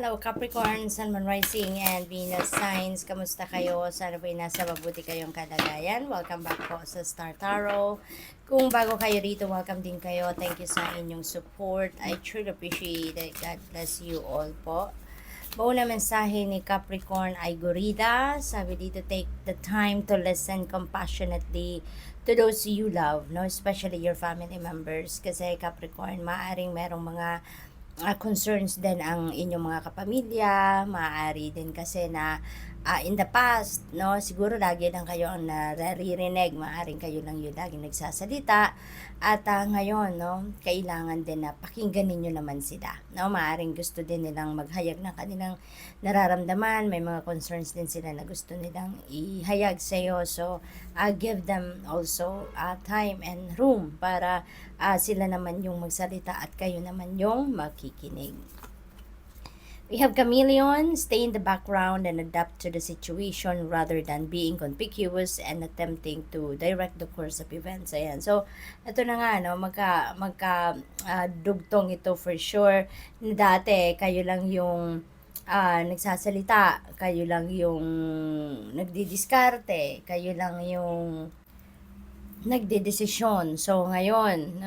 Hello Capricorn, Sun, Moon, Rising, and Venus signs. Kamusta kayo? Sana po'y nasa mabuti kayong kalagayan. Welcome back po sa Star Tarot. Kung bago kayo rito, welcome din kayo. Thank you sa inyong support. I truly appreciate it. God bless you all po. Buong mensahe ni Capricorn ay Gurida. Sabi dito, take the time to listen compassionately to those you love, no? Especially your family members. Kasi Capricorn, maaring merong mga concerns din ang inyong mga kapamilya, maaari din kasi na in the past, no, siguro lagi lang kayo ang naririnig, maaaring kayo lang yung laging nagsasalita, at ngayon, no, kailangan din na pakinggan ninyo naman sila, no, maaaring gusto din nilang maghayag ng kanilang nararamdaman, may mga concerns din sila na gusto nilang ihayag sa iyo, so give them also time and room para sila naman yung magsalita at kayo naman yung makikinig. We have Chameleon, stay in the background and adapt to the situation rather than being conspicuous and attempting to direct the course of events. Ayan. So, ito na nga, no, dugtong ito for sure. Dati, kayo lang yung nagsasalita, kayo lang yung nagdidiskarte, kayo lang yung nagdedesisyon. So, ngayon,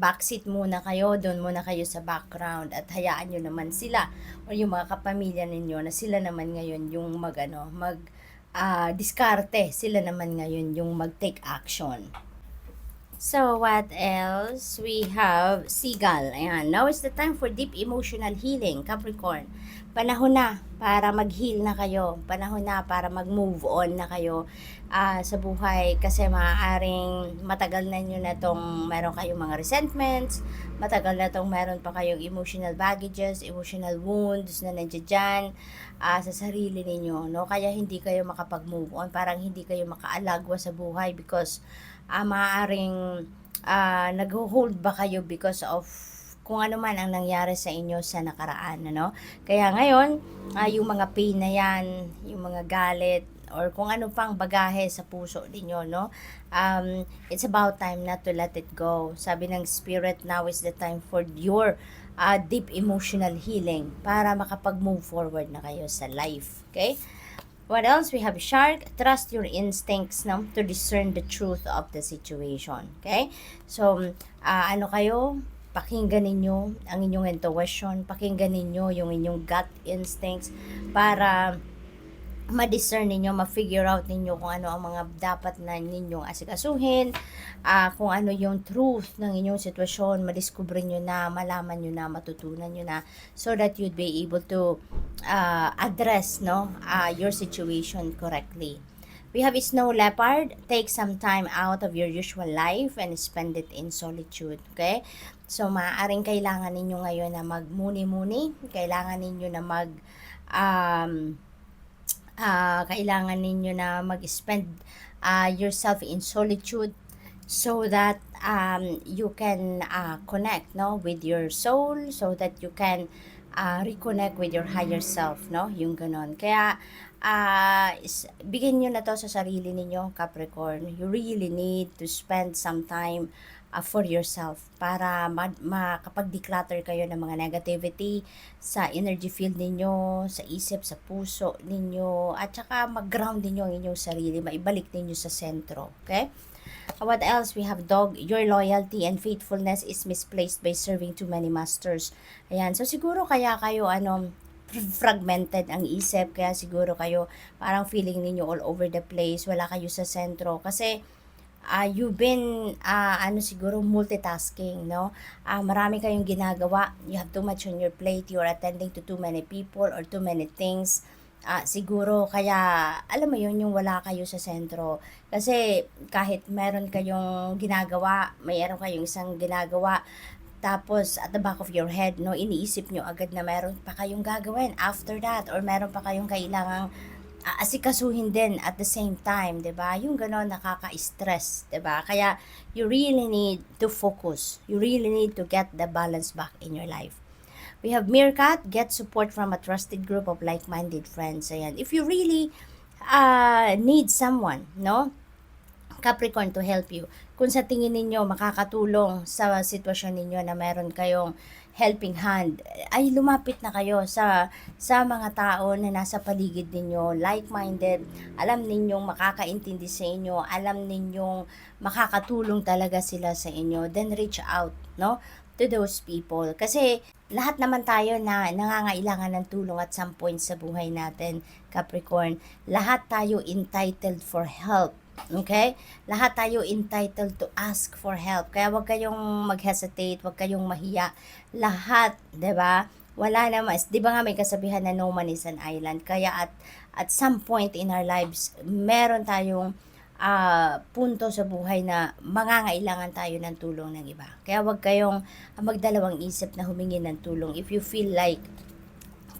backseat muna kayo, doon muna kayo sa background at hayaan nyo naman sila o yung mga kapamilya ninyo na sila naman ngayon yung diskarte, sila naman ngayon yung mag-take action. So, what else? We have Seagull. Ayan. Now is the time for deep emotional healing, Capricorn. Panahon na para mag-heal na kayo. Panahon na para mag-move on na kayo sa buhay. Kasi maaaring matagal na nyo na tong meron kayong mga resentments, matagal na tong meron pa kayong emotional baggages, emotional wounds na nandiyan dyan sa sarili ninyo. No? Kaya hindi kayo makapag-move on. Parang hindi kayo makaalagwa sa buhay because maaaring nag-hold ba kayo because of kung ano man ang nangyari sa inyo sa nakaraan, ano? Kaya ngayon, yung mga pain na yan, yung mga galit, or kung ano pang bagahe sa puso ninyo, no? It's about time not to let it go. Sabi ng Spirit, now is the time for your deep emotional healing para makapag-move forward na kayo sa life, okay? What else? We have Shark. Trust your instincts, no, to discern the truth of the situation. Okay? So, pakinggan ninyo ang inyong intuition, pakinggan ninyo yung inyong gut instincts para ma-discern ninyo, ma-figure out ninyo kung ano ang mga dapat na ninyong asikasuhin, kung ano yung truth ng inyong sitwasyon, madiskubre nyo na, malaman nyo na, matutunan nyo na, so that you'd be able to address your situation correctly. We have Snow Leopard. Take some time out of your usual life and spend it in solitude. Okay? So, maaaring kailangan ninyo ngayon na magmuni-muni. Kailangan ninyo na kailangan ninyo na mag-spend yourself in solitude so that you can connect with your soul, so that you can reconnect with your higher self, yung ganon. Kaya bigyan nyo na to sa sarili ninyo, Capricorn. You really need to spend some time for yourself para makapag-declutter kayo ng mga negativity sa energy field ninyo, sa isip, sa puso ninyo, at saka mag-ground ninyo ang inyong sarili, maibalik ninyo sa sentro. Okay? What else? We have Dog. Your loyalty and faithfulness is misplaced by serving too many masters. Ayan. So, siguro kaya kayo, fragmented ang isip, kaya siguro kayo parang feeling ninyo all over the place, wala kayo sa sentro kasi you've been siguro multitasking, no? Marami kayong ginagawa, you have too much on your plate, you're attending to too many people or too many things. Siguro kaya alam mo yun, yung wala kayo sa sentro kasi kahit meron kayong ginagawa, mayroon kayong isang ginagawa, tapos at the back of your head, no, iniisip nyo agad na meron pa kayong gagawin after that, or meron pa kayong kailangang asikasuhin din at the same time, 'di ba? Yung gano'n nakaka-stress, 'di ba? Kaya you really need to focus. You really need to get the balance back in your life. We have Meerkat, get support from a trusted group of like-minded friends. Ayan. If you really need someone, no? Capricorn, to help you. Kung sa tingin ninyo makakatulong sa sitwasyon ninyo na meron kayong helping hand, ay lumapit na kayo sa mga tao na nasa paligid ninyo, like-minded, alam ninyong makakaintindi sa inyo, alam ninyong makakatulong talaga sila sa inyo, then reach out, no, to those people. Kasi lahat naman tayo na nangangailangan ng tulong at some point sa buhay natin, Capricorn. Lahat tayo entitled for help. Okay? Lahat tayo entitled to ask for help. Kaya wag kayong mag-hesitate, wag kayong mahiya. Lahat, 'di ba? Wala naman, 'di ba nga may kasabihan na no man is an island. Kaya at some point in our lives, meron tayong punto sa buhay na mangangailangan tayo ng tulong ng iba. Kaya wag kayong magdalawang isip na humingi ng tulong if you feel like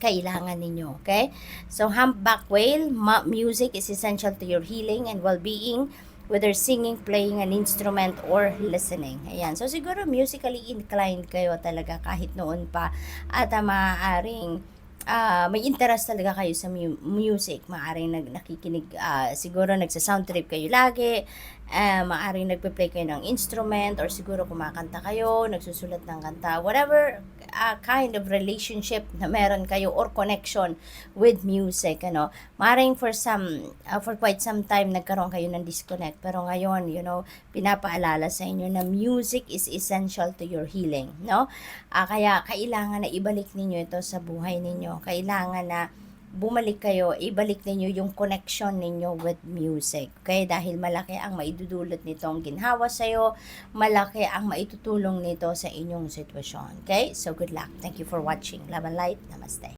kailangan ninyo, okay? So, humpback whale, music is essential to your healing and well-being, whether singing, playing an instrument, or listening. Ayan. So, siguro musically inclined kayo talaga kahit noon pa at maaaring may interest talaga kayo sa music. Maaaring nakikinig, siguro nagsa-sound trip kayo lagi, maaaring nagpe-play kayo ng instrument, or siguro kumakanta kayo, nagsusulat ng kanta, whatever kind of relationship na meron kayo or connection with music, ano. Maaaring for quite some time nagkaroon kayo ng disconnect, pero ngayon, pinapaalala sa inyo na music is essential to your healing, no? Kaya kailangan na ibalik ninyo ito sa buhay ninyo. Kailangan na bumalik kayo, ibalik ninyo yung connection ninyo with music. Okay? Dahil malaki ang maidudulot nitong ginhawa sa'yo, malaki ang maitutulong nito sa inyong sitwasyon. Okay? So, good luck. Thank you for watching. Love and light. Namaste.